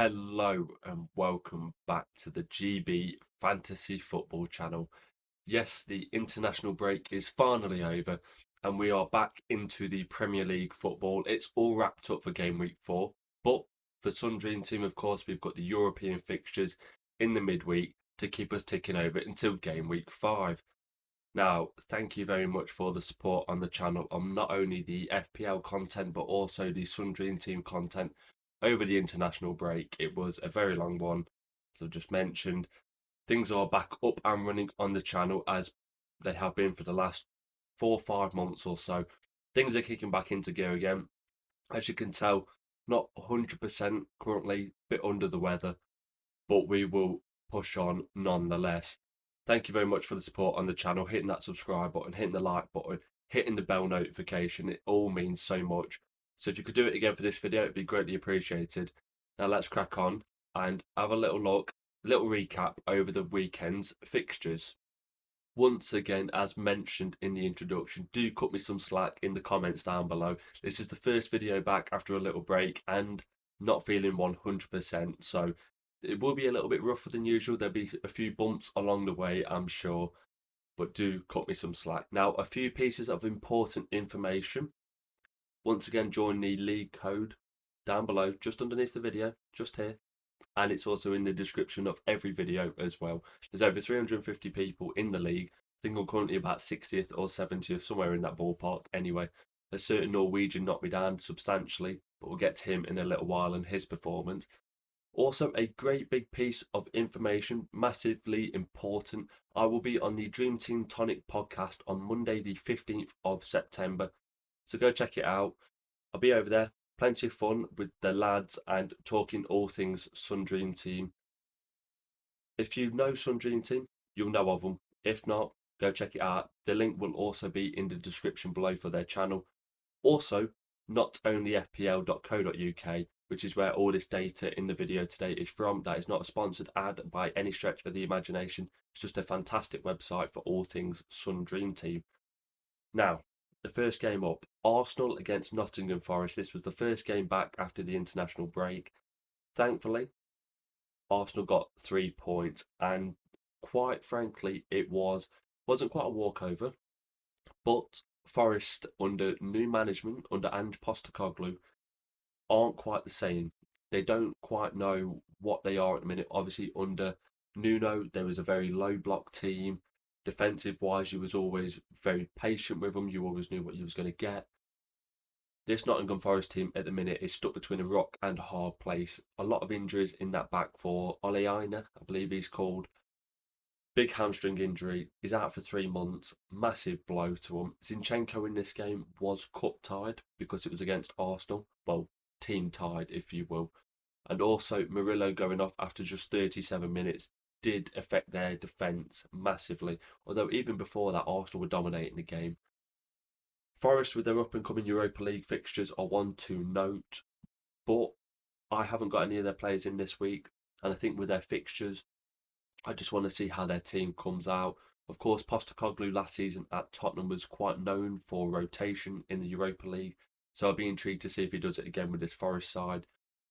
Hello and welcome back to the GB Fantasy Football channel. Yes, the international break is finally over and we are back into the Premier League football. It's all wrapped up for game week 4, but for Sun Dream Team, of course, we've got the European fixtures in the midweek to keep us ticking over until game week 5. Now, thank you very much for the support on the channel on not only the FPL content but also the Sun Dream Team content over the international break. It was a very long one, as I've just mentioned. Things are back up and running on the channel as they have been for the last 4 or 5 months or so. Things are kicking back into gear again. As you can tell, not 100% currently, a bit under the weather, but we will push on nonetheless. Thank you very much for the support on the channel, hitting that subscribe button, hitting the like button, hitting the bell notification. It all means so much. So if you could do it again for this video, it'd be greatly appreciated. Now let's crack on and have a little look, little recap over the weekend's fixtures. Once again, as mentioned in the introduction, do cut me some slack in the comments down below. This is the first video back after a little break and not feeling 100%, so it will be a little bit rougher than usual. There'll be a few bumps along the way, I'm sure, but do cut me some slack. Now, a few pieces of important information. Once again, join the league code down below, just underneath the video, just here. And it's also in the description of every video as well. There's over 350 people in the league. I think I'm currently about 60th or 70th, somewhere in that ballpark. Anyway, a certain Norwegian knocked me down substantially, but we'll get to him in a little while and his performance. Also, a great big piece of information, massively important. I will be on the Dream Team Tonic podcast on Monday, the 15th of September. So go check it out. I'll be over there. Plenty of fun with the lads and talking all things Sun Dream Team. If you know Sun Dream Team, you'll know of them. If not, go check it out. The link will also be in the description below for their channel. Also, not only fpl.co.uk, which is where all this data in the video today is from. That is not a sponsored ad by any stretch of the imagination. It's just a fantastic website for all things Sun Dream Team. Now, the first game up, Arsenal against Nottingham Forest. This was the first game back after the international break. Thankfully, Arsenal got 3 points, and quite frankly, wasn't quite a walkover, but Forest under new management, under Ange Postecoglou, aren't quite the same. They don't quite know what they are at the minute. Obviously, under Nuno, there was a very low block team. Defensive wise, you was always very patient with them. You always knew what you was going to get. This Nottingham Forest team at the minute is stuck between a rock and a hard place. A lot of injuries in that back for Oleaina, I believe he's called. Big hamstring injury. He's out for 3 months. Massive blow to him. Zinchenko in this game was cup tied because it was against Arsenal. Well, team tied, if you will. And also Murillo going off after just 37 minutes did affect their defence massively. Although even before that, Arsenal were dominating the game. Forest with their up and coming Europa League fixtures are one to note, but I haven't got any of their players in this week. And I think with their fixtures, I just want to see how their team comes out. Of course, Postecoglou last season at Tottenham was quite known for rotation in the Europa League, so I'll be intrigued to see if he does it again with this Forest side.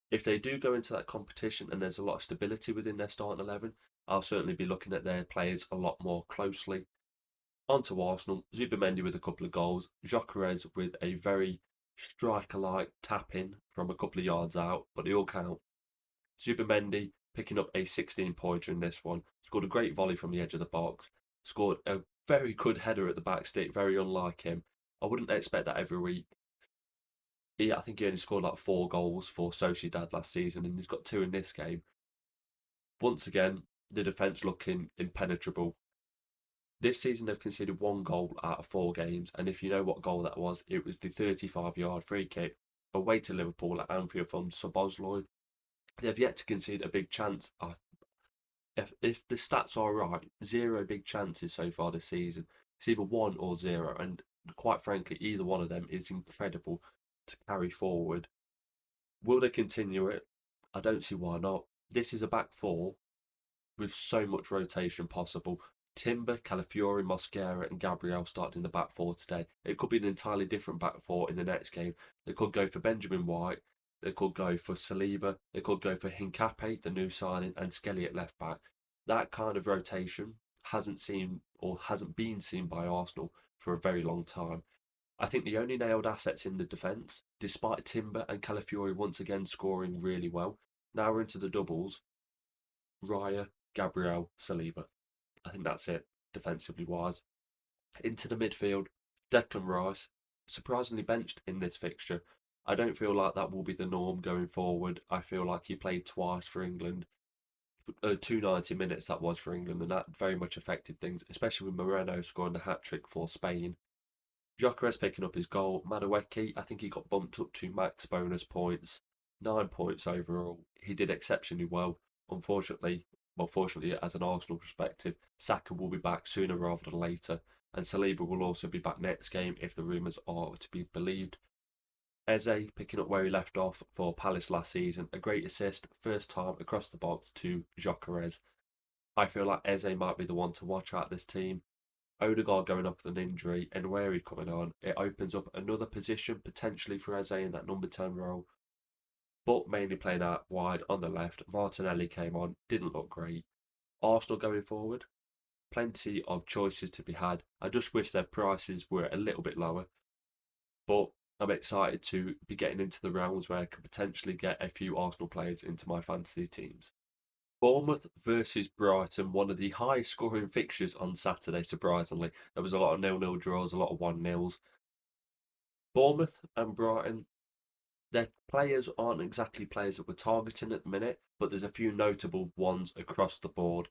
If they do go into that competition and there's a lot of stability within their starting 11, I'll certainly be looking at their players a lot more closely. On to Arsenal, Zubamendi with a couple of goals, Gyökeres with a very striker-like tap-in from a couple of yards out, but they all count. Zubamendi picking up a 16-pointer in this one, scored a great volley from the edge of the box, scored a very good header at the back stick, very unlike him. I wouldn't expect that every week. I think he only scored like 4 goals for Sociedad last season, and he's got 2 in this game. Once again, the defence looking impenetrable. This season they've conceded 1 goal out of 4 games, and if you know what goal that was, it was the 35-yard free kick away to Liverpool at Anfield from Szoboszlai. They've yet to concede a big chance. If the stats are right, 0 big chances so far this season. It's either 1 or 0, and quite frankly, either one of them is incredible to carry forward. Will they continue it? I don't see why not. This is a back 4 with so much rotation possible. Timber, Calafiori, Mosquera and Gabriel starting in the back 4 today. It could be an entirely different back 4 in the next game. They could go for Benjamin White, They could go for Saliba. They could go for Hincapié, the new signing, and Skelly at left back. That kind of rotation hasn't been seen by Arsenal for a very long time. I think the only nailed assets in the defence, despite Timber and Calafiori once again scoring really well. Now we're into the doubles. Raya, Gabriel, Saliba. I think that's it, defensively wise. Into the midfield, Declan Rice, surprisingly benched in this fixture. I don't feel like that will be the norm going forward. I feel like he played twice for England. 290 minutes that was for England, and that very much affected things, especially with Moreno scoring the hat trick for Spain. Gyökeres picking up his goal. Madueke, I think he got bumped up to max bonus points. 9 points overall. He did exceptionally well. Fortunately, as an Arsenal perspective, Saka will be back sooner rather than later, and Saliba will also be back next game if the rumours are to be believed. Eze picking up where he left off for Palace last season. A great assist, first time across the box to Gyökeres. I feel like Eze might be the one to watch out this team. Odegaard going up with an injury and Wary coming on, it opens up another position potentially for Eze in that number 10 role, but mainly playing out wide on the left. Martinelli came on, didn't look great. Arsenal going forward, plenty of choices to be had. I just wish their prices were a little bit lower, but I'm excited to be getting into the rounds where I could potentially get a few Arsenal players into my fantasy teams. Bournemouth versus Brighton, one of the highest scoring fixtures on Saturday, surprisingly. There was a lot of nil-nil draws, a lot of 1-0s. Bournemouth and Brighton, their players aren't exactly players that we're targeting at the minute, but there's a few notable ones across the board.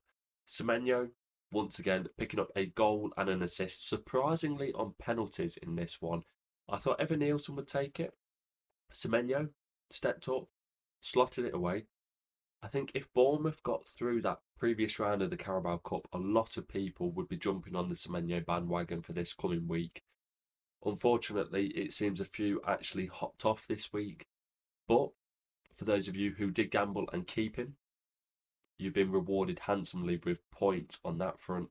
Semenyo, once again, picking up a goal and an assist, surprisingly on penalties in this one. I thought Evan Nielsen would take it. Semenyo stepped up, slotted it away. I think if Bournemouth got through that previous round of the Carabao Cup, a lot of people would be jumping on the Semenyo bandwagon for this coming week. Unfortunately, it seems a few actually hopped off this week. But for those of you who did gamble and keep him, you've been rewarded handsomely with points on that front.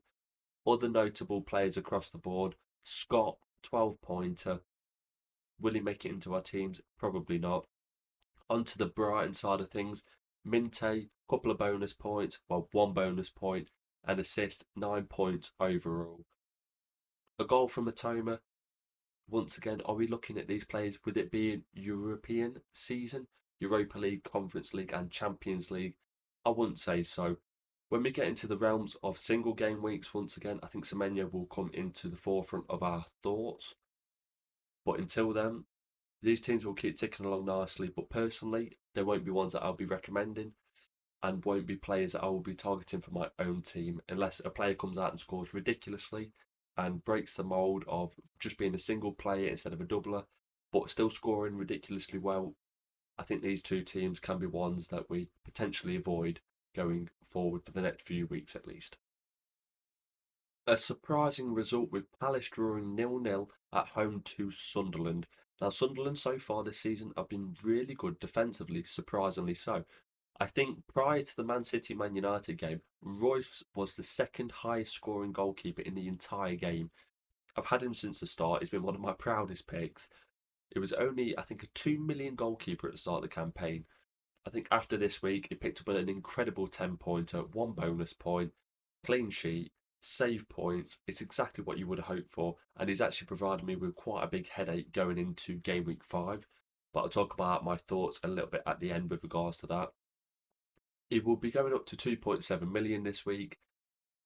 Other notable players across the board, Scott, 12-pointer. Will he make it into our teams? Probably not. Onto the Brighton side of things, Minte, couple of bonus points, well, 1 bonus point, and assist, 9 points overall. A goal from Matoma. Once again, are we looking at these players with it being European season? Europa League, Conference League, and Champions League? I wouldn't say so. When we get into the realms of single game weeks, once again, I think Semenyo will come into the forefront of our thoughts. But until then, these teams will keep ticking along nicely, but personally, there won't be ones that I'll be recommending and won't be players that I will be targeting for my own team unless a player comes out and scores ridiculously and breaks the mould of just being a single player instead of a doubler, but still scoring ridiculously well. I think these two teams can be ones that we potentially avoid going forward for the next few weeks at least. A surprising result with Palace drawing 0-0 at home to Sunderland. Now, Sunderland so far this season have been really good defensively, surprisingly so. I think prior to the Man City Man United game, Royce was the second highest scoring goalkeeper in the entire game. I've had him since the start. He's been one of my proudest picks. It was only, I think, a 2 million goalkeeper at the start of the campaign. I think after this week, he picked up an incredible 10-pointer, 1 bonus point, clean sheet, save points. It's exactly what you would have hoped for, and he's actually provided me with quite a big headache going into game week 5. But I'll talk about my thoughts a little bit at the end with regards to that. It will be going up to 2.7 million this week,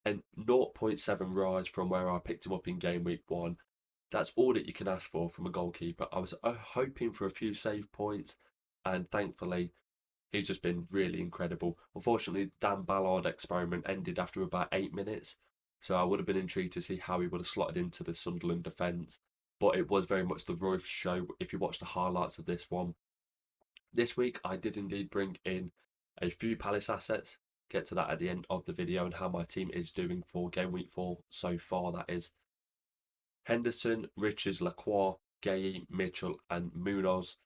and 0.7 rise from where I picked him up in game week 1. That's all that you can ask for from a goalkeeper. I was hoping for a few save points, and thankfully, he's just been really incredible. Unfortunately, the Dan Ballard experiment ended after about 8 minutes, so I would have been intrigued to see how he would have slotted into the Sunderland defence. But it was very much the Royce show if you watch the highlights of this one. This week, I did indeed bring in a few Palace assets. Get to that at the end of the video and how my team is doing for game week 4 so far, that is. Henderson, Richards, Lacroix, Gay, Mitchell, and Munoz.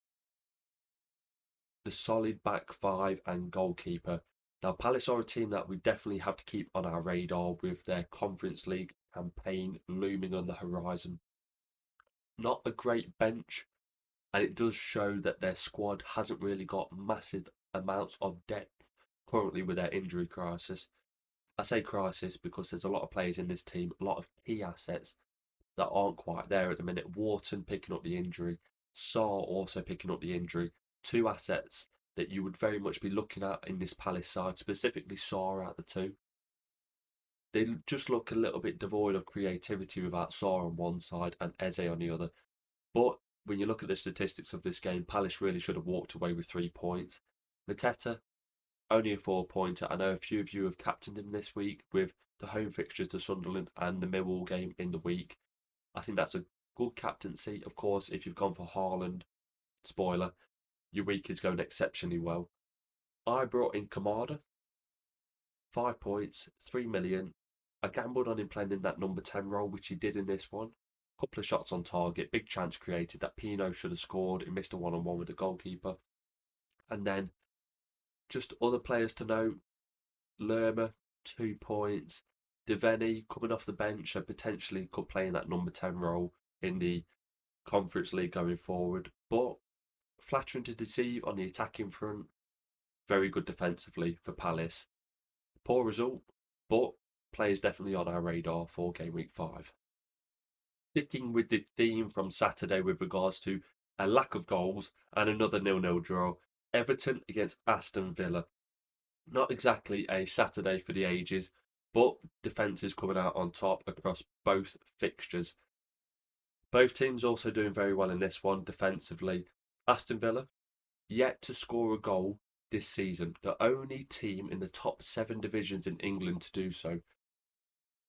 The solid back 5 and goalkeeper. Now, Palace are a team that we definitely have to keep on our radar with their Conference League campaign looming on the horizon. Not a great bench, and it does show that their squad hasn't really got massive amounts of depth currently with their injury crisis. I say crisis because there's a lot of players in this team, a lot of key assets that aren't quite there at the minute. Wharton picking up the injury, Sarr also picking up the injury. Two assets that you would very much be looking at in this Palace side, specifically Sarr out the two. They just look a little bit devoid of creativity without Sarr on one side and Eze on the other. But when you look at the statistics of this game, Palace really should have walked away with 3 points. Mateta, only a 4-pointer. I know a few of you have captained him this week with the home fixtures to Sunderland and the Millwall game in the week. I think that's a good captaincy. Of course, if you've gone for Haaland, spoiler, your week is going exceptionally well. I brought in Kamada, 5 points, 3 million. I gambled on him playing in that number 10 role, which he did in this one. Couple of shots on target, big chance created that Pino should have scored. He missed a one-on-one with the goalkeeper. And then just other players to note, Lerma, 2 points. Devaney coming off the bench and potentially could play in that number 10 role in the Conference League going forward. But flattering to deceive on the attacking front. Very good defensively for Palace. Poor result, but players definitely on our radar for game week 5. Sticking with the theme from Saturday with regards to a lack of goals and another 0-0 draw, Everton against Aston Villa. Not exactly a Saturday for the ages, but defence is coming out on top across both fixtures. Both teams also doing very well in this one defensively. Aston Villa, yet to score a goal this season. The only team in the top 7 divisions in England to do so.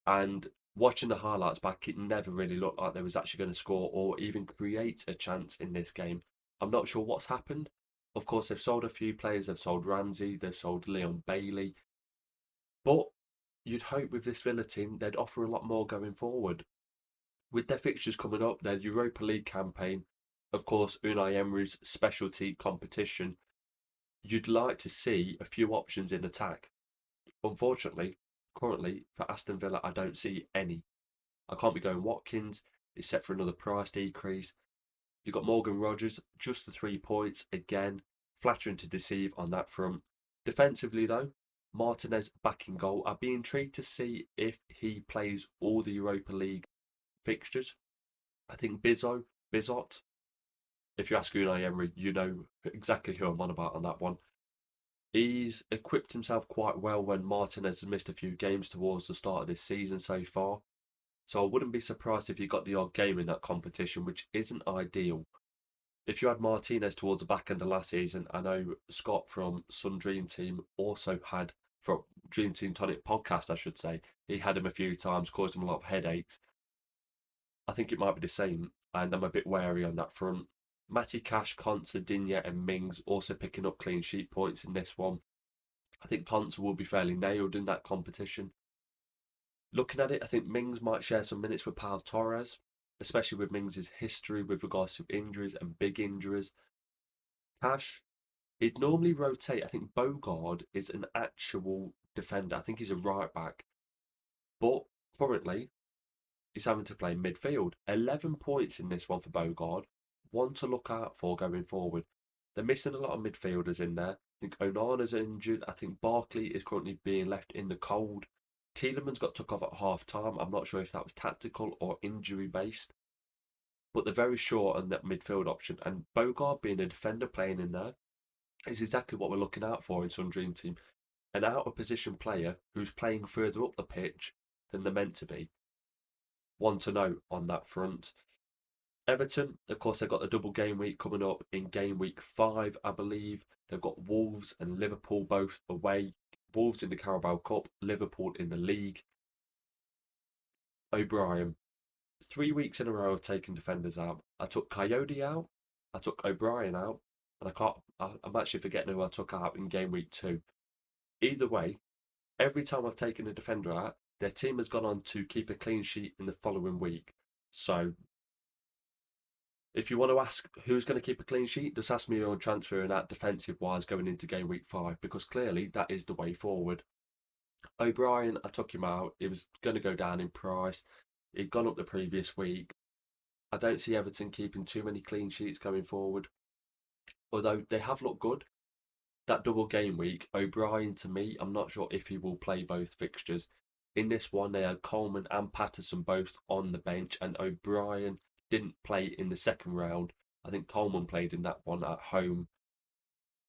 And watching the highlights back, it never really looked like they was actually going to score or even create a chance in this game. I'm not sure what's happened. Of course, they've sold a few players. They've sold Ramsey. They've sold Leon Bailey. But you'd hope with this Villa team, they'd offer a lot more going forward. With their fixtures coming up, their Europa League campaign, of course, Unai Emery's specialty competition, you'd like to see a few options in attack. Unfortunately, currently, for Aston Villa, I don't see any. I can't be going Watkins, is set for another price decrease. You've got Morgan Rogers, just the 3 points. Again, flattering to deceive on that front. Defensively, though, Martinez back in goal. I'd be intrigued to see if he plays all the Europa League fixtures. I think Bizot, if you ask Unai Emery, you know exactly who I'm on about on that one. He's equipped himself quite well when Martinez has missed a few games towards the start of this season so far. So I wouldn't be surprised if you got the odd game in that competition, which isn't ideal. If you had Martinez towards the back end of last season, I know Scott from Sun Dream Team also had, from Dream Team Tonic podcast, I should say, he had him a few times, caused him a lot of headaches. I think it might be the same, and I'm a bit wary on that front. Matty Cash, Konsa, Digne, and Mings also picking up clean sheet points in this one. I think Konsa will be fairly nailed in that competition. Looking at it, I think Mings might share some minutes with Pau Torres, especially with Mings' history with regards to injuries and big injuries. Cash, he'd normally rotate. I think Bogard is an actual defender. I think he's a right back. But currently, he's having to play midfield. 11 points in this one for Bogard. One to look out for going forward. They're missing a lot of midfielders in there. I think Onana's injured. I think Barkley is currently being left in the cold. Tielemans got took off at half time. I'm not sure if that was tactical or injury based. But they're very short on that midfield option. And Bogard being a defender playing in there is exactly what we're looking out for in Sun Dream Team. An out of position player who's playing further up the pitch than they're meant to be. One to note on that front. Everton, of course, they've got the double game week coming up in game week 5, I believe. They've got Wolves and Liverpool both away. Wolves in the Carabao Cup, Liverpool in the league. O'Brien, 3 weeks in a row of taking defenders out. I took Coyote out, I took O'Brien out, and I'm actually forgetting who I took out in game week 2. Either way, every time I've taken a defender out, their team has gone on to keep a clean sheet in the following week. So if you want to ask who's going to keep a clean sheet, just ask me on transferring that defensive wise going into game week 5, because clearly that is the way forward. O'Brien, I took him out. It was going to go down in price. He'd gone up the previous week. I don't see Everton keeping too many clean sheets going forward, although they have looked good. That double game week, O'Brien to me, I'm not sure if he will play both fixtures. In this one, they had Coleman and Patterson both on the bench, and O'Brien didn't play in the second round. I think Coleman played in that one at home.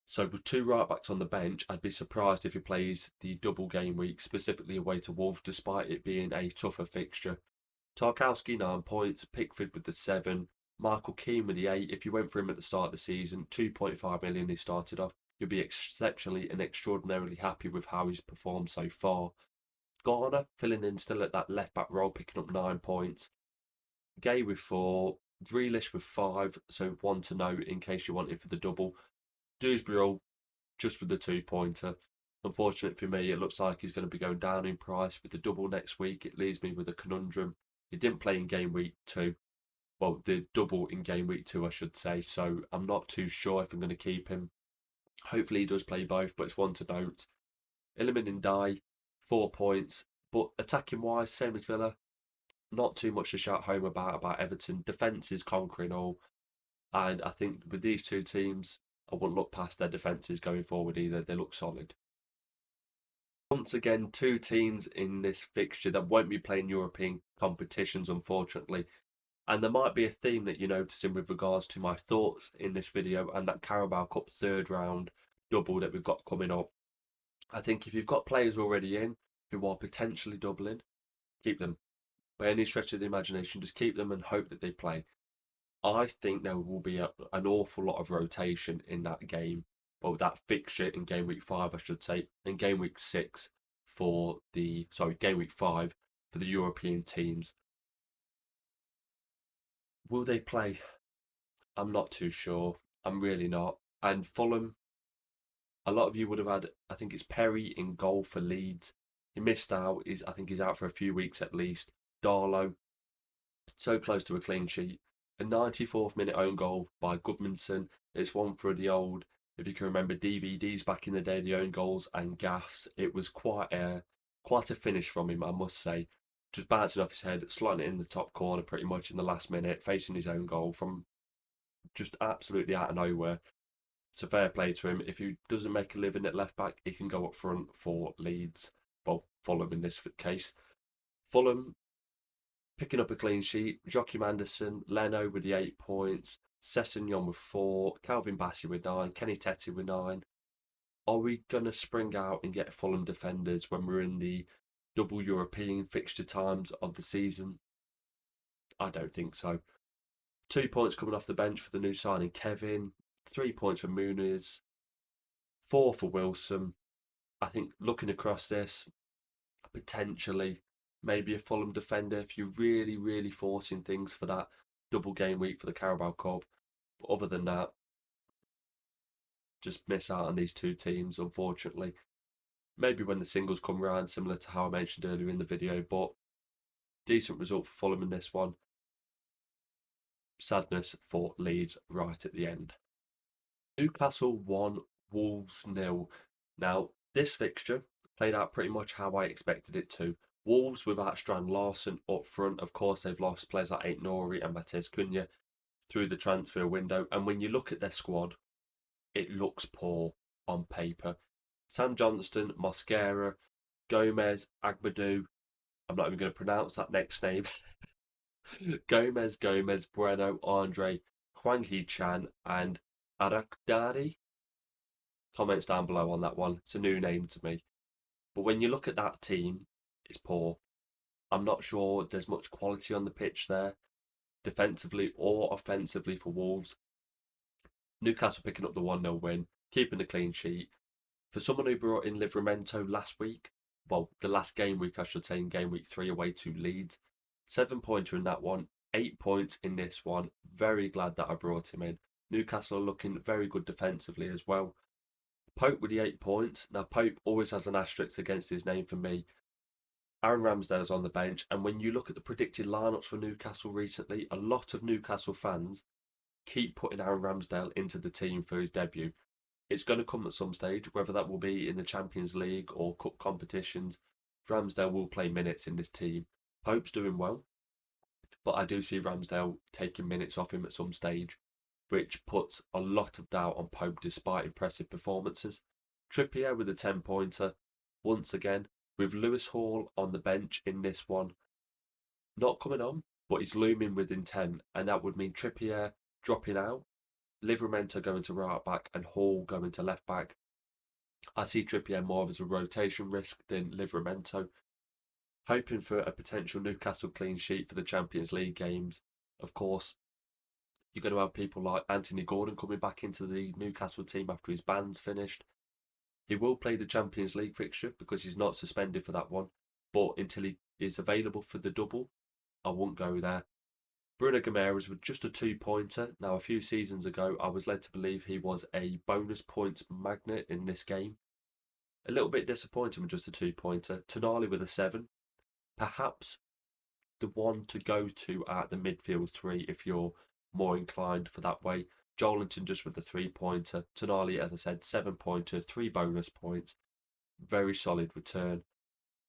So with two right backs on the bench, I'd be surprised if he plays the double game week, specifically away to Wolves, despite it being a tougher fixture. Tarkowski 9 points, Pickford with the 7, Michael Keane with the 8. If you went for him at the start of the season, 2.5 million he started off. You'll be exceptionally and extraordinarily happy with how he's performed so far. Garner filling in still at that left back role, picking up 9 points. Gay with 4, Grealish with 5, so one to note in case you wanted for the double. Dewsbury just with the 2-pointer. Unfortunate for me, it looks like he's going to be going down in price with the double next week. It leaves me with a conundrum. He didn't play in game week 2. Well, the double in game week 2, I should say. So I'm not too sure if I'm going to keep him. Hopefully he does play both, but it's one to note. Iliman Ndiaye, 4 points. But attacking wise, same as Villa. Not too much to shout home about Everton. Defence is conquering all. And I think with these two teams, I wouldn't look past their defences going forward either. They look solid. Once again, two teams in this fixture that won't be playing European competitions, unfortunately. And there might be a theme that you're noticing with regards to my thoughts in this video and that Carabao Cup third round double that we've got coming up. I think if you've got players already in who are potentially doubling, keep them. By any stretch of the imagination, just keep them and hope that they play. I think there will be an awful lot of rotation in that game. Well, that fixture in game week 5, I should say, and game week 6 for game week 5 for the European teams. Will they play? I'm not too sure. I'm really not. And Fulham, a lot of you would have had, I think it's Perry in goal for Leeds. He missed out. I think he's out for a few weeks at least. Darlow, so close to a clean sheet. A 94th minute own goal by Goodmanson. It's one for the old, if you can remember DVDs back in the day, the own goals and gaffs. It was quite a finish from him, I must say. Just bouncing off his head, slotting it in the top corner pretty much in the last minute, facing his own goal from just absolutely out of nowhere. So fair play to him. If he doesn't make a living at left back, he can go up front for Leeds. Well, Fulham in this case. Fulham picking up a clean sheet. Joachim Anderson, Leno with the 8 points, Sessegnon with 4, Calvin Bassey with 9, Kenny Tete with 9. Are we going to spring out and get Fulham defenders when we're in the double European fixture times of the season? I don't think so. 2 points coming off the bench for the new signing Kevin, 3 points for Muniz, 4 for Wilson. I think looking across this, potentially maybe a Fulham defender if you're really, really forcing things for that double game week for the Carabao Cup. But other than that, just miss out on these two teams, unfortunately. Maybe when the singles come around, similar to how I mentioned earlier in the video, but decent result for Fulham in this one. Sadness for Leeds right at the end. Newcastle 1, Wolves 0. Now, this fixture played out pretty much how I expected it to. Wolves without Strand Larsen up front. Of course, they've lost players like Aït-Nouri and Matheus Cunha through the transfer window. And when you look at their squad, it looks poor on paper. Sam Johnston, Mosquera, Gomez, Agbadou. I'm not even going to pronounce that next name. Gomez, Bueno, Andre, Hwang Hee-chan, and Arakdari. Comments down below on that one. It's a new name to me. But when you look at that team, it's poor. I'm not sure there's much quality on the pitch there, defensively or offensively for Wolves. Newcastle picking up the 1-0 win, keeping the clean sheet. For someone who brought in Livramento last week, well, the last game week, I should say, in game week 3 away to Leeds, 7-pointer in that one, 8 points in this one. Very glad that I brought him in. Newcastle are looking very good defensively as well. Pope with the 8 points. Now, Pope always has an asterisk against his name for me. Aaron Ramsdale's on the bench, and when you look at the predicted lineups for Newcastle recently, a lot of Newcastle fans keep putting Aaron Ramsdale into the team for his debut. It's going to come at some stage, whether that will be in the Champions League or cup competitions. Ramsdale will play minutes in this team. Pope's doing well. but I do see Ramsdale taking minutes off him at some stage, which puts a lot of doubt on Pope despite impressive performances. Trippier with a 10-pointer, once again, with Lewis Hall on the bench in this one, not coming on, but he's looming with intent, and that would mean Trippier dropping out, Livramento going to right back, and Hall going to left back. I see Trippier more as a rotation risk than Livramento, hoping for a potential Newcastle clean sheet for the Champions League games. Of course, you're going to have people like Anthony Gordon coming back into the Newcastle team after his ban's finished. He will play the Champions League fixture because he's not suspended for that one, but until he is available for the double, I won't go there. Bruno Guimaraes was just a 2-pointer. Now, a few seasons ago, I was led to believe he was a bonus points magnet in this game. A little bit disappointing with just a 2-pointer. Tonali with a 7. Perhaps the one to go to at the midfield 3 if you're more inclined for that way. Joelinton just with the 3-pointer. Tonali, as I said, 7-pointer, 3 bonus points. Very solid return.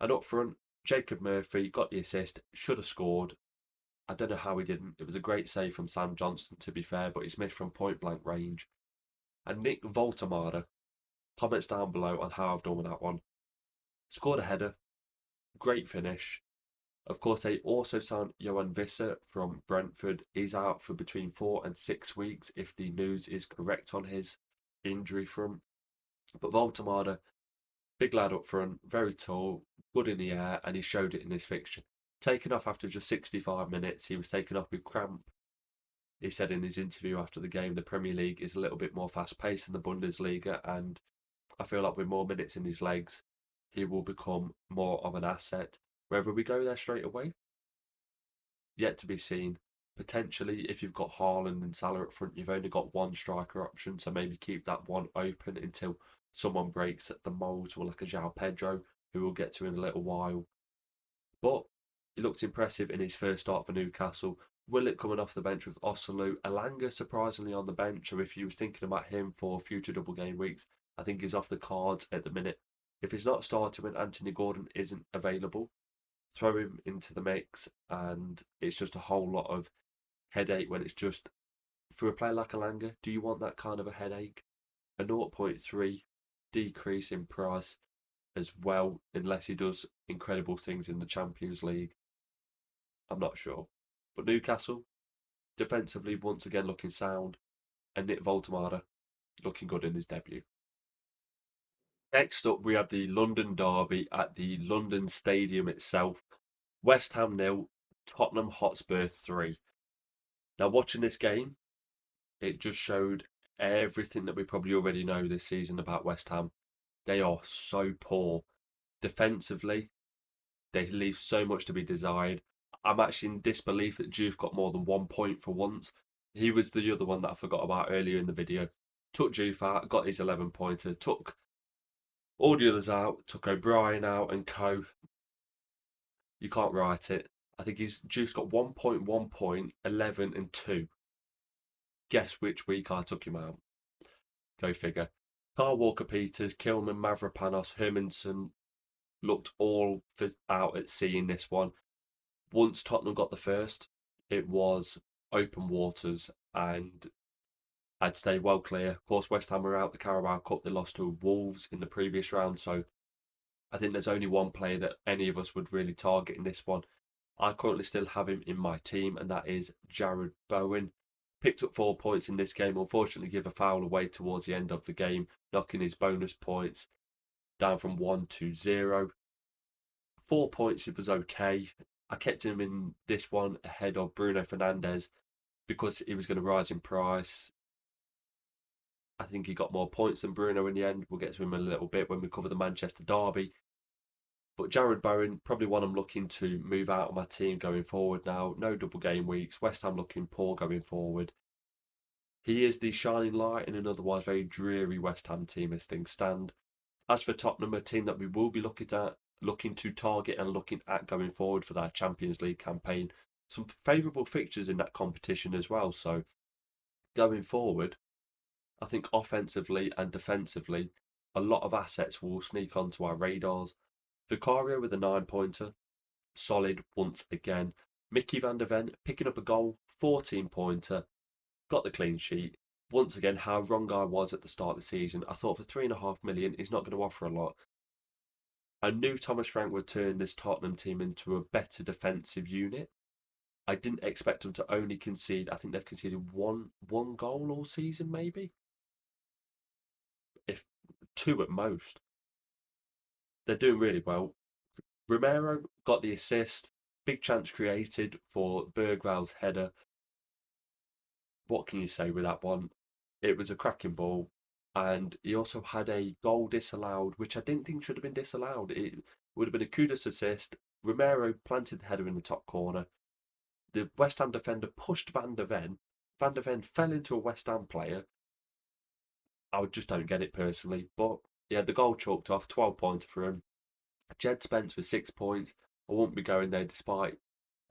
And up front, Jacob Murphy got the assist, should have scored. I don't know how he didn't. It was a great save from Sam Johnson, to be fair, but he's missed from point-blank range. And Nick Voltemade, comments down below on how I've done with that one. Scored a header. Great finish. Of course, they also signed Johan Visser from Brentford. He's out for between 4 and 6 weeks if the news is correct on his injury front. But Voltemade, big lad up front, very tall, good in the air, and he showed it in this fixture. Taken off after just 65 minutes. He was taken off with cramp. He said in his interview after the game, the Premier League is a little bit more fast-paced than the Bundesliga, and I feel like with more minutes in his legs, he will become more of an asset. Whether we go there straight away, yet to be seen. Potentially, if you've got Haaland and Salah up front, you've only got one striker option, so maybe keep that one open until someone breaks at the mould, or like a João Pedro, who we'll get to in a little while. But he looked impressive in his first start for Newcastle. Willett coming off the bench with Osulu. Elanga surprisingly on the bench, so if you was thinking about him for future double game weeks, I think he's off the cards at the minute. If he's not starting when Anthony Gordon isn't available, throw him into the mix, and it's just a whole lot of headache when it's just, for a player like Elanga, do you want that kind of a headache? A 0.3 decrease in price as well, unless he does incredible things in the Champions League. I'm not sure. But Newcastle, defensively, once again looking sound, and Nick Voltemade looking good in his debut. Next up, we have the London derby at the London Stadium itself. West Ham 0, Tottenham Hotspur 3. Now, watching this game, it just showed everything that we probably already know this season about West Ham. They are so poor. Defensively, they leave so much to be desired. I'm actually in disbelief that Juve got more than 1 point for once. He was the other one that I forgot about earlier in the video. Took Juve out, got his 11-pointer, took all the others out, took O'Brien out and co. You can't write it. I think Juve's got 1 point, 1 point, 11 and 2. Guess which week I took him out. Go figure. Carl Walker-Peters, Kilman, Mavropanos, Hermanson looked all out at sea in this one. Once Tottenham got the first, it was open waters and I'd stay well clear. Of course, West Ham were out the Carabao Cup. They lost to Wolves in the previous round, so I think there's only one player that any of us would really target in this one. I currently still have him in my team, and that is Jared Bowen. Picked up 4 points in this game. Unfortunately, give a foul away towards the end of the game, knocking his bonus points down from 1 to 0. 4 points, it was okay. I kept him in this one ahead of Bruno Fernandes because he was going to rise in price. I think he got more points than Bruno in the end. We'll get to him in a little bit when we cover the Manchester derby. But Jared Bowen, probably one I'm looking to move out of my team going forward now. No double game weeks. West Ham looking poor going forward. He is the shining light in an otherwise very dreary West Ham team as things stand. As for Tottenham, a team that we will be looking to target and looking at going forward for their Champions League campaign. Some favourable fixtures in that competition as well. So going forward, I think offensively and defensively, a lot of assets will sneak onto our radars. Vicario with a 9-pointer, solid once again. Mickey van der Ven picking up a goal, 14-pointer, got the clean sheet. Once again, how wrong I was at the start of the season. I thought for 3.5 million, he's not going to offer a lot. I knew Thomas Frank would turn this Tottenham team into a better defensive unit. I didn't expect them to only concede. I think they've conceded one goal all season, maybe, if two at most. They're doing really well. Romero got the assist. Big chance created for Bergval's header. What can you say with that one? It was a cracking ball. And he also had a goal disallowed, which I didn't think should have been disallowed. It would have been a kudos assist. Romero planted the header in the top corner. The West Ham defender pushed Van der Ven. Van der Ven fell into a West Ham player. I just don't get it personally. But he had the goal chalked off, 12 points for him. Jed Spence with 6 points. I won't be going there despite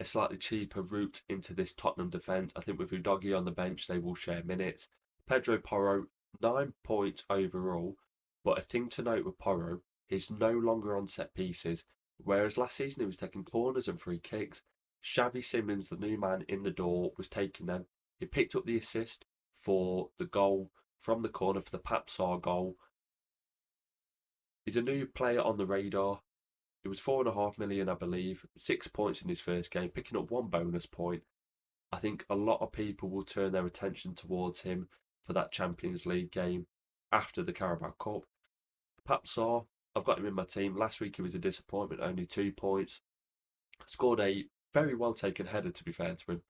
a slightly cheaper route into this Tottenham defence. I think with Udogie on the bench, they will share minutes. Pedro Porro, 9 points overall. But a thing to note with Porro, he's no longer on set pieces. Whereas last season he was taking corners and free kicks. Xavi Simons, the new man in the door, was taking them. He picked up the assist for the goal from the corner for the Papsar goal. He's a new player on the radar. It was 4.5 million, I believe. 6 points in his first game, picking up 1 bonus point. I think a lot of people will turn their attention towards him for that Champions League game after the Carabao Cup. Papsar, I've got him in my team. Last week he was a disappointment, only 2 points. Scored a very well taken header, to be fair to him.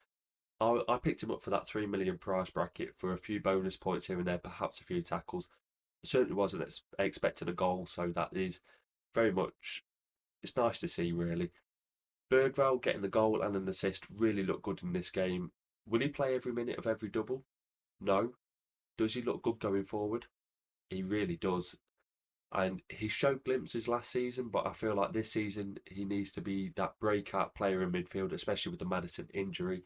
I picked him up for that 3 million price bracket for a few bonus points here and there, perhaps a few tackles. Certainly wasn't expecting a goal, so that is very much, it's nice to see, really. Bergval getting the goal and an assist really looked good in this game. Will he play every minute of every double? No. Does he look good going forward? He really does. And he showed glimpses last season, but I feel like this season he needs to be that breakout player in midfield, especially with the Maddison injury.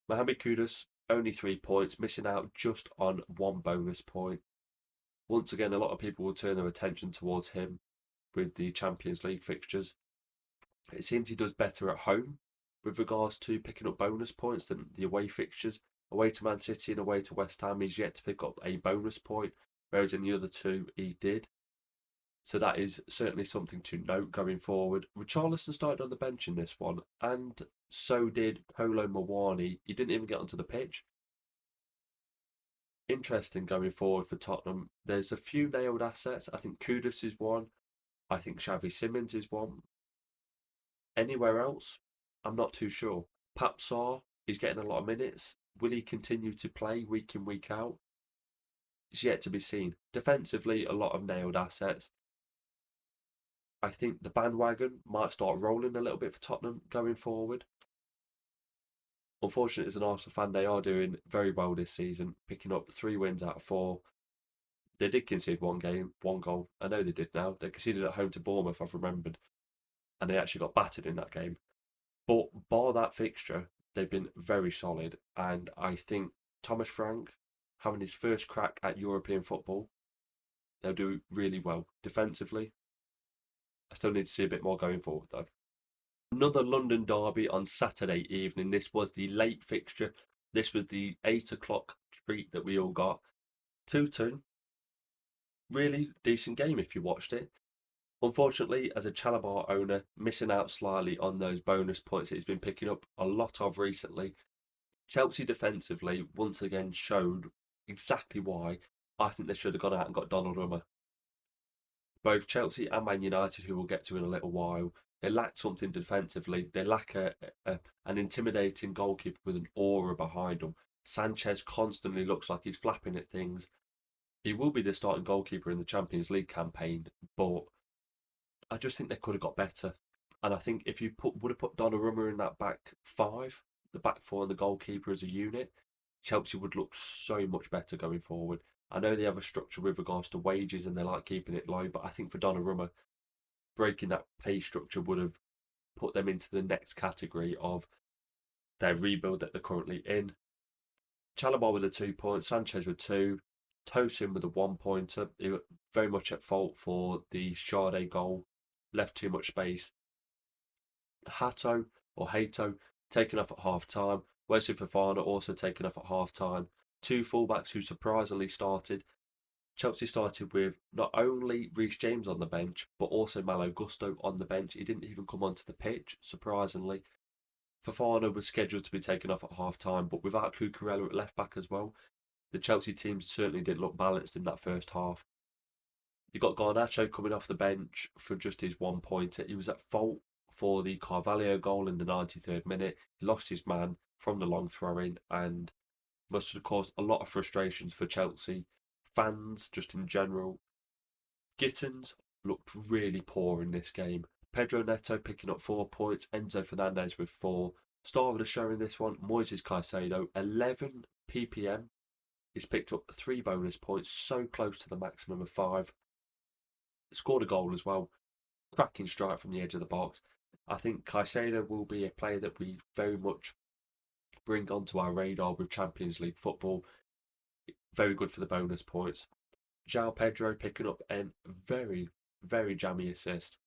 Mohamed Kudus, only 3 points, missing out just on 1 bonus point. Once again, a lot of people will turn their attention towards him with the Champions League fixtures. It seems he does better at home with regards to picking up bonus points than the away fixtures. Away to Man City and away to West Ham, he's yet to pick up a bonus point, whereas in the other two, he did. So that is certainly something to note going forward. Richarlison started on the bench in this one, and so did Kolo Muani. He didn't even get onto the pitch. Interesting going forward for Tottenham. There's a few nailed assets. I think Kudus is one. I think Xavi Simons is one. Anywhere else, I'm not too sure. Papsar is getting a lot of minutes. Will he continue to play week in, week out? It's yet to be seen. Defensively, a lot of nailed assets. I think the bandwagon might start rolling a little bit for Tottenham going forward. Unfortunately, as an Arsenal fan, they are doing very well this season, picking up 3 wins out of 4. They did concede 1 goal. I know they did now. They conceded at home to Bournemouth, I've remembered. And they actually got battered in that game. But bar that fixture, they've been very solid. And I think Thomas Frank, having his first crack at European football, they'll do really well. Defensively, I still need to see a bit more going forward, though. Another London derby on Saturday evening. This was the late fixture. This was the 8 o'clock treat that we all got. 2-2. Really decent game if you watched it. Unfortunately, as a Chalabar owner, missing out slightly on those bonus points that he's been picking up a lot of recently. Chelsea defensively once again showed exactly why I think they should have gone out and got Donnarumma. Both Chelsea and Man United, who we'll get to in a little while, they lack something defensively. They lack an intimidating goalkeeper with an aura behind him. Sanchez constantly looks like he's flapping at things. He will be the starting goalkeeper in the Champions League campaign, but I just think they could have got better. And I think if you would have put Donnarumma in that back 5, the back 4 and the goalkeeper as a unit, Chelsea would look so much better going forward. I know they have a structure with regards to wages and they like keeping it low, but I think for Donnarumma, breaking that pay structure would have put them into the next category of their rebuild that they're currently in. Chalabar with a 2 points, Sanchez with 2, Tosin with a 1-pointer. He was very much at fault for the Sade goal, left too much space. Hato, taken off at half time. Wesley Fofana also taken off at half time. Two fullbacks who surprisingly started. Chelsea started with not only Reece James on the bench, but also Malo Gusto on the bench. He didn't even come onto the pitch, surprisingly. Fofana was scheduled to be taken off at half time, but without Cucurella at left back as well, the Chelsea team certainly didn't look balanced in that first half. You got Garnacho coming off the bench for just his 1-pointer. He was at fault for the Carvalho goal in the 93rd minute. He lost his man from the long throw-in and must have caused a lot of frustrations for Chelsea fans just in general. Gittins looked really poor in this game. Pedro Neto picking up 4 points, Enzo Fernandez with 4. Star of the show in this one, Moises Caicedo, 11 ppm. He's picked up 3 bonus points, so close to the maximum of 5. Scored a goal as well. Cracking strike from the edge of the box. I think Caicedo will be a player that we very much bring onto our radar with Champions League football. Very good for the bonus points. João Pedro picking up a very, very jammy assist.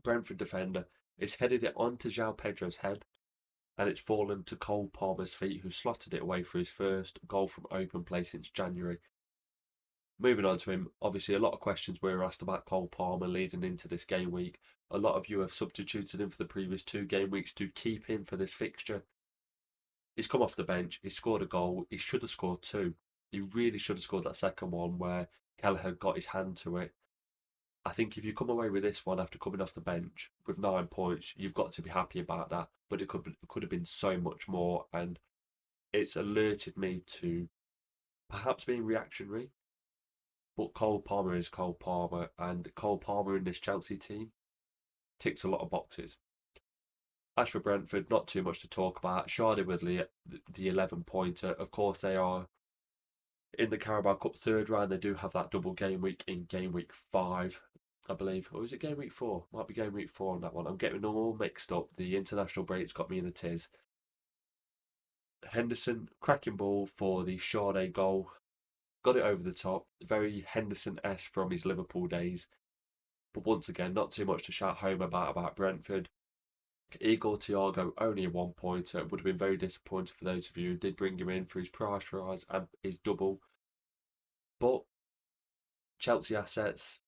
Brentford defender is headed it onto João Pedro's head, and it's fallen to Cole Palmer's feet, who slotted it away for his first goal from open play since January. Moving on to him, obviously a lot of questions were asked about Cole Palmer leading into this game week. A lot of you have substituted him for the previous 2 game weeks to keep him for this fixture. He's come off the bench, he's scored a goal, he should have scored 2. He really should have scored that second one where Kelleher got his hand to it. I think if you come away with this one after coming off the bench with 9 points, you've got to be happy about that. But it could have been so much more, and it's alerted me to perhaps being reactionary. But Cole Palmer is Cole Palmer, and Cole Palmer in this Chelsea team ticks a lot of boxes. As for Brentford, not too much to talk about. Shardy Woodley, the 11-pointer. Of course, they are in the Carabao Cup 3rd round. They do have that double game week in game week 5, I believe. Or is it game week 4? Might be game week 4 on that one. I'm getting them all mixed up. The international break's got me in a tiz. Henderson, cracking ball for the Sade goal. Got it over the top. Very Henderson-esque from his Liverpool days. But once again, not too much to shout home about Brentford. Igor Thiago, only a 1-pointer. Would have been very disappointed for those of you who did bring him in for his price rise and his double. But Chelsea assets,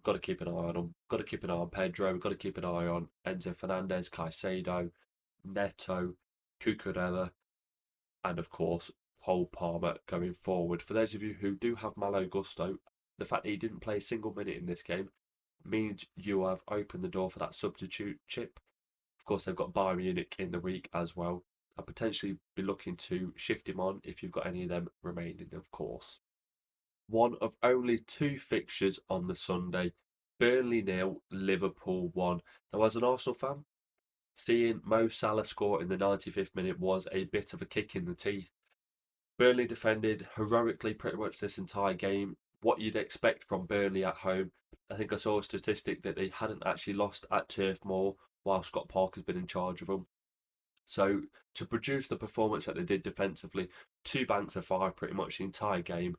got to keep an eye on them. Got to keep an eye on Pedro. Got to keep an eye on Enzo Fernandez, Caicedo, Neto, Cucurella, and of course Cole Palmer going forward. For those of you who do have Malo Gusto, the fact that he didn't play a single minute in this game means you have opened the door for that substitute chip. Of course, they've got Bayern Munich in the week as well. I'll potentially be looking to shift him on if you've got any of them remaining, of course. One of only 2 fixtures on the Sunday. Burnley 0, Liverpool 1. Now, as an Arsenal fan, seeing Mo Salah score in the 95th minute was a bit of a kick in the teeth. Burnley defended heroically pretty much this entire game. What you'd expect from Burnley at home. I think I saw a statistic that they hadn't actually lost at Turf Moor while Scott Parker's been in charge of them. So to produce the performance that they did defensively, 2 banks of 5 pretty much the entire game,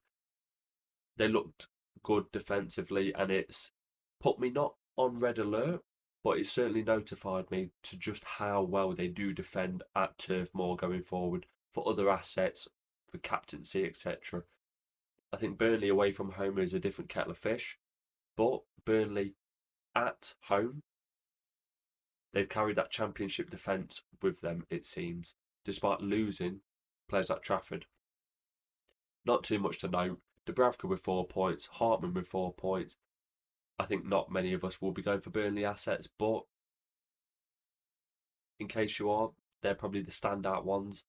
they looked good defensively, and it's put me not on red alert, but it certainly notified me to just how well they do defend at Turf Moor going forward for other assets, for captaincy, etc. I think Burnley away from home is a different kettle of fish, but Burnley at home, they've carried that championship defence with them, it seems, despite losing players at Trafford. Not too much to note. Dubravka with 4 points, Hartman with 4 points. I think not many of us will be going for Burnley assets, but in case you are, they're probably the standout ones.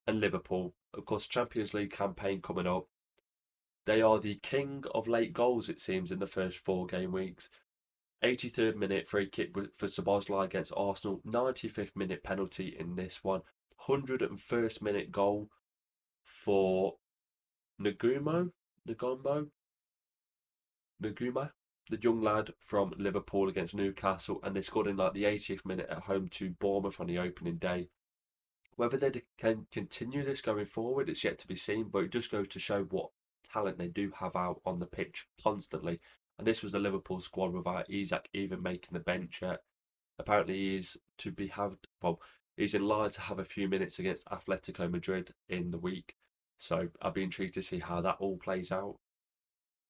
And Liverpool, of course, Champions League campaign coming up. They are the king of late goals, it seems, in the first 4 game weeks. 83rd minute free kick for Szoboszlai against Arsenal. 95th minute penalty in this one. 101st minute goal for Naguma, the young lad from Liverpool against Newcastle, and they scored in like the 80th minute at home to Bournemouth on the opening day. Whether they can continue this going forward, it's yet to be seen, but it just goes to show what talent they do have out on the pitch constantly. And this was a Liverpool squad without Isak even making the bench yet. Apparently he is to be had, well, He's in line to have a few minutes against Atletico Madrid in the week, so I'll be intrigued to see how that all plays out.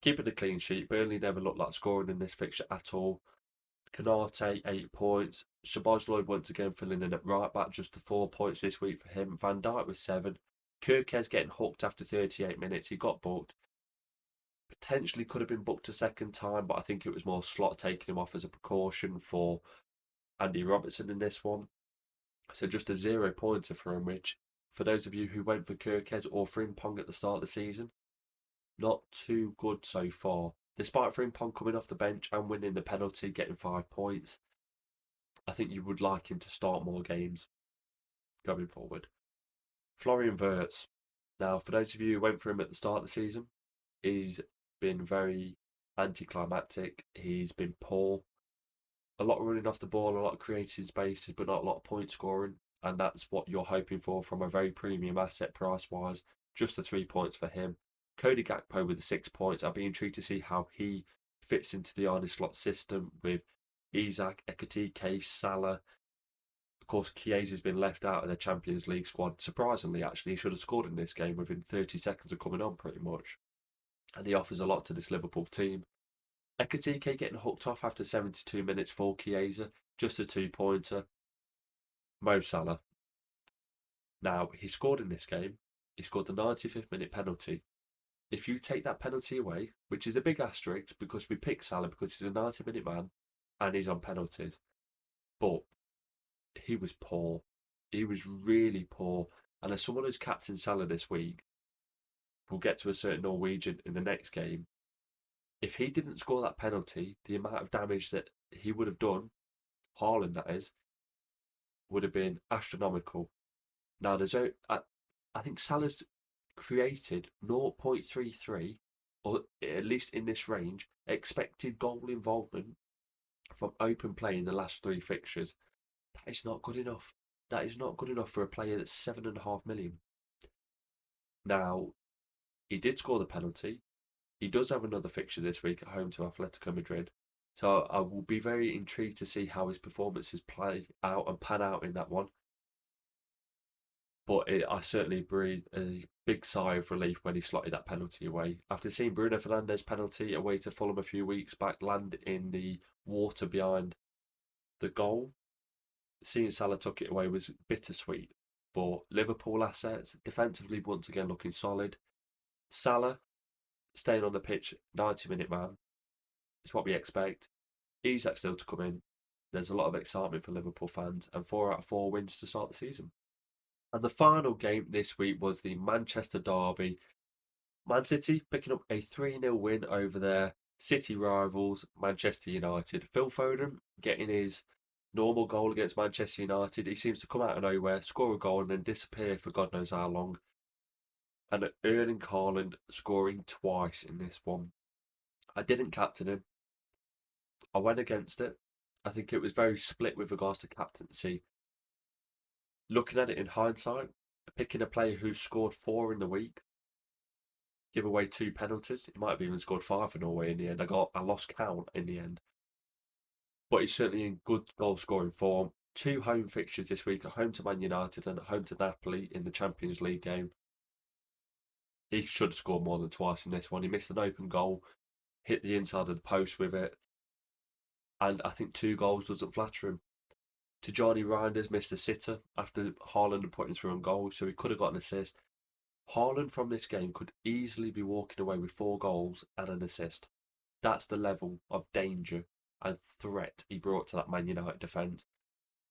Keeping a clean sheet, Burnley never looked like scoring in this fixture at all. Canate, 8 points. Szoboszlai once again filling in at right back, just the 4 points this week for him. Van Dijk with 7. Kirkes getting hooked after 38 minutes. He got booked. Potentially could have been booked a second time, but I think it was more Slot taking him off as a precaution for Andy Robertson in this one. So just a 0 pointer for him, which for those of you who went for Kirkes or Frimpong at the start of the season, not too good so far. Despite Frimpong coming off the bench and winning the penalty, getting 5 points, I think you would like him to start more games going forward. Florian Wirtz. Now, for those of you who went for him at the start of the season, he's been very anticlimactic. He's been poor. A lot of running off the ball, a lot of creating spaces, but not a lot of point scoring. And that's what you're hoping for from a very premium asset price-wise. Just the 3 points for him. Cody Gakpo with the 6 points. I'll be intrigued to see how he fits into the Arne Slot system with Isak, Ekitike, Salah. Of course, Chiesa's been left out of the Champions League squad. Surprisingly, actually, he should have scored in this game within 30 seconds of coming on, pretty much. And he offers a lot to this Liverpool team. Ekitike getting hooked off after 72 minutes for Chiesa. Just a 2-pointer. Mo Salah. Now, he scored in this game. He scored the 95th minute penalty. If you take that penalty away, which is a big asterisk because we picked Salah because he's a 90-minute man and he's on penalties, but he was poor. He was really poor. And as someone who's captained Salah this week, we'll get to a certain Norwegian in the next game. If he didn't score that penalty, the amount of damage that he would have done, Haaland that is, would have been astronomical. Now, I think Salah's created 0.33, or at least in this range, expected goal involvement from open play in the last 3 fixtures. That is not good enough. That is not good enough for a player that's 7.5 million. Now, he did score the penalty. He does have another fixture this week at home to Atletico Madrid. So I will be very intrigued to see how his performances play out and pan out in that one. But I certainly breathed a big sigh of relief when he slotted that penalty away. After seeing Bruno Fernandes' penalty away to Fulham a few weeks back land in the water behind the goal, seeing Salah took it away was bittersweet. But Liverpool assets, defensively once again looking solid. Salah staying on the pitch, 90-minute man. It's what we expect. Isak still to come in. There's a lot of excitement for Liverpool fans and 4 out of 4 wins to start the season. And the final game this week was the Manchester derby. Man City picking up a 3-0 win over their City rivals, Manchester United. Phil Foden getting his normal goal against Manchester United. He seems to come out of nowhere, score a goal and then disappear for God knows how long. And Erling Haaland scoring twice in this one. I didn't captain him. I went against it. I think it was very split with regards to captaincy. Looking at it in hindsight, picking a player who scored 4 in the week, give away 2 penalties. He might have even scored 5 for Norway in the end. I lost count in the end. But he's certainly in good goal scoring form. 2 home fixtures this week, at home to Man United and at home to Napoli in the Champions League game. He should have scored more than twice in this one. He missed an open goal, hit the inside of the post with it. And I think 2 goals doesn't flatter him. Tijani Reinders missed a sitter after Haaland had put him through on goal, so he could have got an assist. Haaland from this game could easily be walking away with 4 goals and an assist. That's the level of danger and threat he brought to that Man United defence.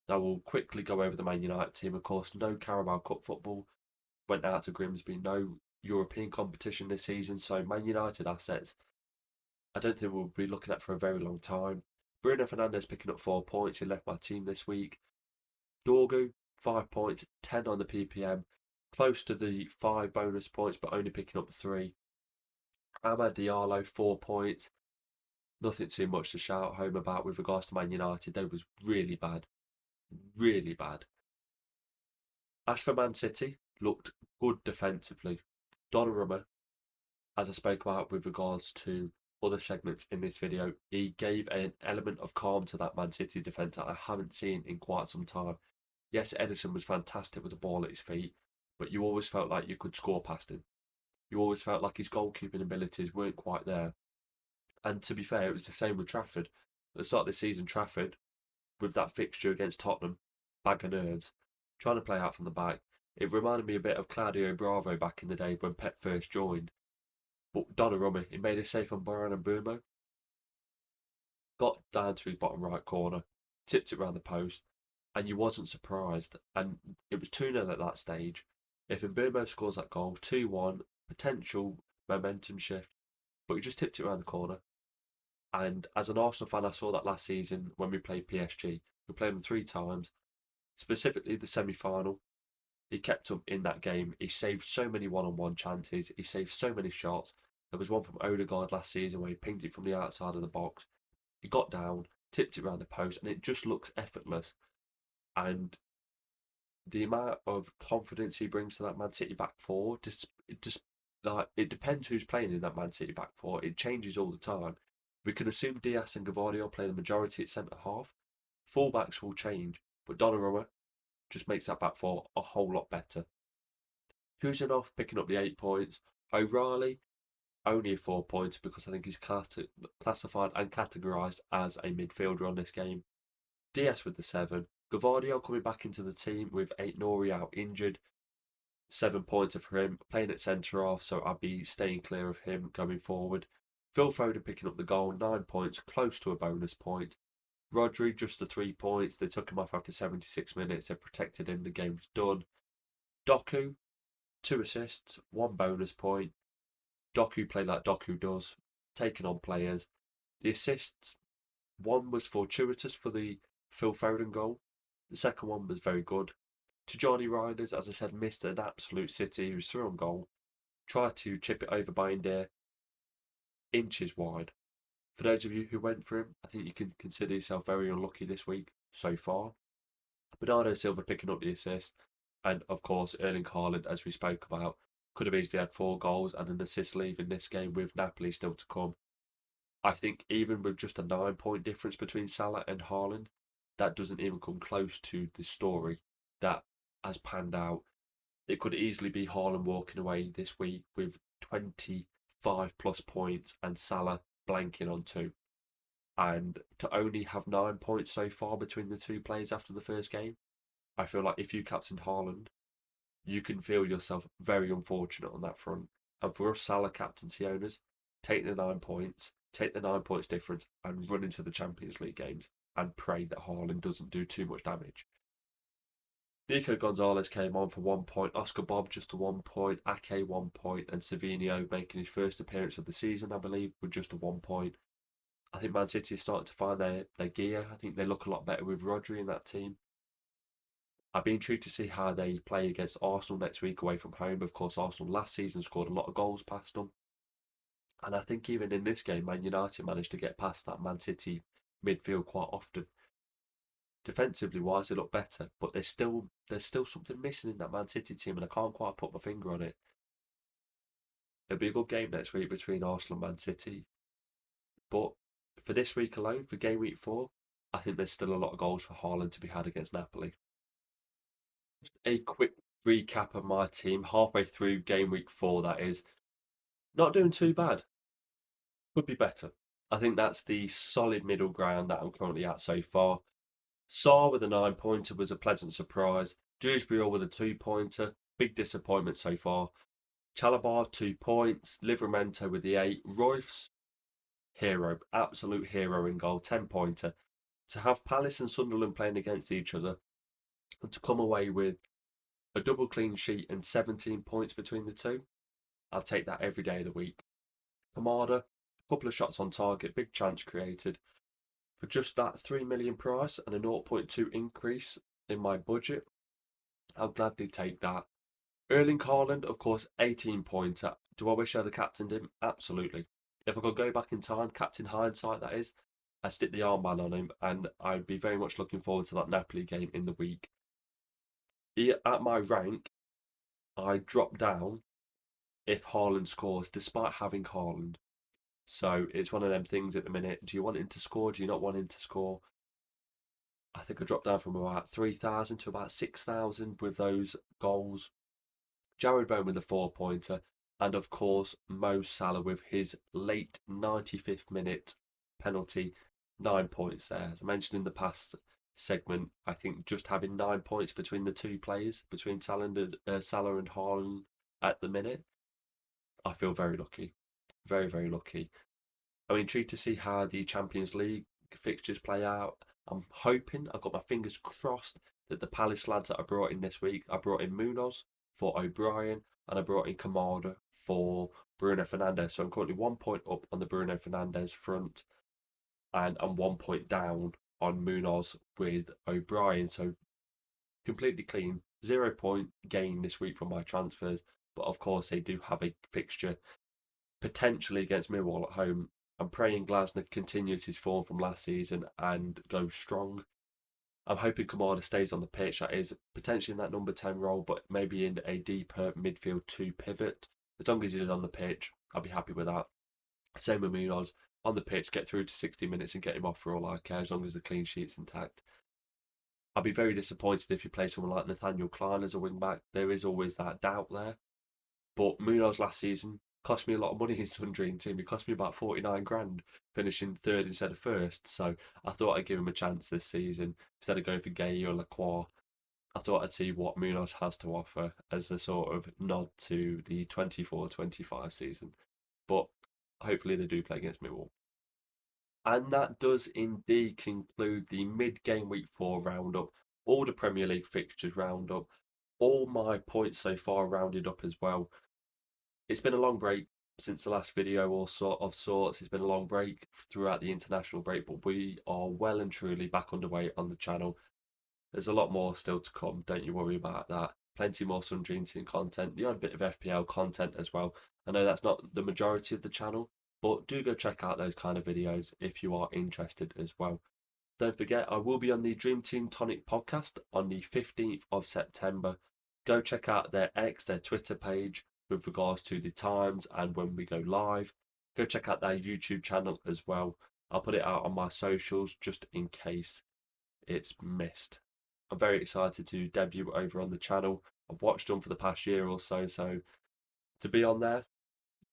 I will quickly go over the Man United team. Of course, no Carabao Cup football went out to Grimsby, no European competition this season, so Man United assets I don't think we'll be looking at for a very long time. Bruno Fernandes picking up 4 points. He left my team this week. Dorgu, 5 points, 10 on the PPM. Close to the 5 bonus points, but only picking up 3. Amad Diallo, 4 points. Nothing too much to shout home about with regards to Man United. They was really bad. Really bad. As for Man City, looked good defensively. Donnarumma, as I spoke about with regards to other segments in this video, he gave an element of calm to that Man City defence that I haven't seen in quite some time. Yes, Edison was fantastic with the ball at his feet, but you always felt like you could score past him. You always felt like his goalkeeping abilities weren't quite there. And to be fair, it was the same with Trafford. At the start of the season, Trafford, with that fixture against Tottenham, bag of nerves, trying to play out from the back. It reminded me a bit of Claudio Bravo back in the day when Pep first joined. But Donnarumma, he made a save on Brian and Burmo, got down to his bottom right corner, tipped it round the post, and you wasn't surprised. And it was 2-0 at that stage. If Mbeumo scores that goal, 2-1, potential momentum shift, but he just tipped it around the corner. And as an Arsenal fan, I saw that last season when we played PSG. We played them 3 times, specifically the semi-final. He kept up in that game. He saved so many one-on-one chances. He saved so many shots. There was one from Odegaard last season where he pinged it from the outside of the box. He got down, tipped it around the post, and it just looks effortless. And the amount of confidence he brings to that Man City back four, just like it depends who's playing in that Man City back four. It changes all the time. We can assume Diaz and Gavardio play the majority at centre half. Fullbacks will change, but Donnarumma just makes that back four a whole lot better. Kuzanov picking up the 8 points. O'Reilly only a 4 points because I think he's classified and categorised as a midfielder on this game. Diaz with the 7. Gavardio coming back into the team with Nori out injured. 7 pointer for him, playing at centre half, so I'd be staying clear of him going forward. Phil Foden picking up the goal, 9 points, close to a bonus point. Rodri just the 3 points. They took him off after 76 minutes. They protected him. The game was done. Doku, 2 assists, 1 bonus point. Doku played like Doku does, taking on players. The assists, one was fortuitous for the Phil Foden goal. The second one was very good. Tijani Riders, as I said, missed an absolute city. He was through on goal. Tried to chip it over by India, inches wide. For those of you who went for him, I think you can consider yourself very unlucky this week so far. Bernardo Silva picking up the assist, and of course Erling Haaland, as we spoke about, could have easily had 4 goals and an assist leaving this game with Napoli still to come. I think even with just a 9 point difference between Salah and Haaland, that doesn't even come close to the story that has panned out. It could easily be Haaland walking away this week with 25 plus points and Salah blanking on 2. And to only have 9 points so far between the 2 players after the first game, I feel like if you captained Haaland, you can feel yourself very unfortunate on that front. And for us Salah captaincy owners, take the 9 points, take the 9 points difference and run into the Champions League games and pray that Haaland doesn't do too much damage. Nico Gonzalez came on for 1 point, Oscar Bob just a 1 point, Ake 1 point, and Savinio making his first appearance of the season, I believe, with just a 1 point. I think Man City is starting to find their gear. I think they look a lot better with Rodri in that team. I'd be intrigued to see how they play against Arsenal next week away from home. Of course, Arsenal last season scored a lot of goals past them. And I think even in this game, Man United managed to get past that Man City midfield quite often. Defensively wise, they look better, but there's still something missing in that Man City team, and I can't quite put my finger on it. It'll be a good game next week between Arsenal and Man City, but for this week alone, for game week 4, I think there's still a lot of goals for Haaland to be had against Napoli. Just a quick recap of my team halfway through game week 4. That is not doing too bad. Could be better. I think that's the solid middle ground that I'm currently at so far. Saar with a 9 pointer was a pleasant surprise. Dewsbury with a 2 pointer, big disappointment so far. Chalabar 2 points. Livramento with the 8. Royf's hero, absolute hero in goal, 10 pointer. To have Palace and Sunderland playing against each other and to come away with a double clean sheet and 17 points between the two, I'll take that every day of the week. Kamada, a couple of shots on target, big chance created. For just that 3 million price and a 0.2 increase in my budget, I'll gladly take that. Erling Haaland, of course, 18 pointer. Do I wish I'd have captained him? Absolutely. If I could go back in time, captain hindsight that is, I'd stick the armband on him and I'd be very much looking forward to that Napoli game in the week. At my rank, I drop down if Haaland scores, despite having Haaland. So it's one of them things at the minute. Do you want him to score? Do you not want him to score? I think I dropped down from about 3,000 to about 6,000 with those goals. Jared Bowen with a 4-pointer, and of course Mo Salah with his late 95th minute penalty, 9 points there. As I mentioned in the past segment, I think just having 9 points between the two players, between Salah and Haaland at the minute, I feel very lucky. Very, very lucky. I'm intrigued to see how the Champions League fixtures play out. I'm hoping, I've got my fingers crossed, that the Palace lads that I brought in this week, I brought in Munoz for O'Brien and I brought in Kamada for Bruno Fernandes. So I'm currently 1 point up on the Bruno Fernandes front and I'm 1 point down on Munoz with O'Brien. So completely clean. 0 point gain this week from my transfers. But of course, they do have a fixture potentially against Millwall at home. I'm praying Glasner continues his form from last season and goes strong. I'm hoping Kamada stays on the pitch, that is, potentially in that number 10 role, but maybe in a deeper midfield 2 pivot. As long as he's on the pitch, I'll be happy with that. Same with Munoz, on the pitch, get through to 60 minutes and get him off for all I care, as long as the clean sheet's intact. I'll be very disappointed if you play someone like Nathaniel Klein as a wing back. There is always that doubt there. But Munoz last season cost me a lot of money in some dream team. It cost me about 49 grand, finishing third instead of first. So I thought I'd give him a chance this season instead of going for Gay or Lacroix. I thought I'd see what Munoz has to offer as a sort of nod to the 24-25 season. But hopefully they do play against Millwall. And that does indeed conclude the mid-game week 4 roundup, all the Premier League fixtures roundup, all my points so far rounded up as well. It's been a long break since the last video, or sort of sorts. It's been a long break throughout the international break, but we are well and truly back underway on the channel. There's a lot more still to come, don't you worry about that. Plenty more Sun Dream Team content, the odd bit of FPL content as well. I know that's not the majority of the channel, but do go check out those kind of videos if you are interested as well. Don't forget, I will be on the Dream Team Tonic podcast on the 15th of September. Go check out their Twitter page with regards to the times and when we go live. Go check out their YouTube channel as well. I'll put it out on my socials just in case it's missed. I'm very excited to debut over on the channel. I've watched them for the past year or so, so to be on there,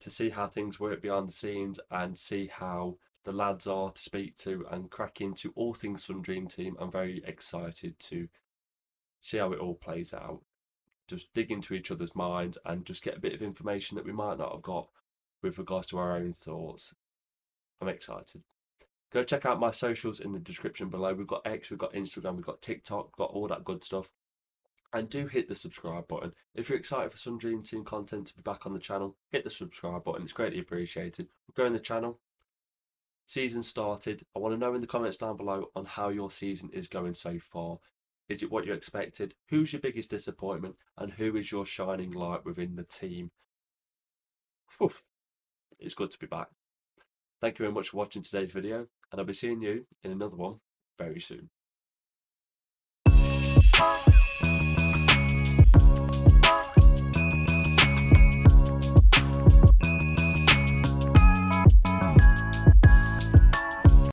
to see how things work behind the scenes and see how the lads are to speak to and crack into all things Sun Dream Team, I'm very excited to see how it all plays out. Just dig into each other's minds and just get a bit of information that we might not have got with regards to our own thoughts. I'm excited. Go check out my socials in the description below. We've got X, we've got Instagram, we've got TikTok, we've got all that good stuff. And do hit the subscribe button. If you're excited for Sun Dream Team content to be back on the channel, hit the subscribe button. It's greatly appreciated. We're growing the channel. Season started. I want to know in the comments down below on how your season is going so far. Is it what you expected? Who's your biggest disappointment? And who is your shining light within the team? Whew. It's good to be back. Thank you very much for watching today's video, and I'll be seeing you in another one very soon.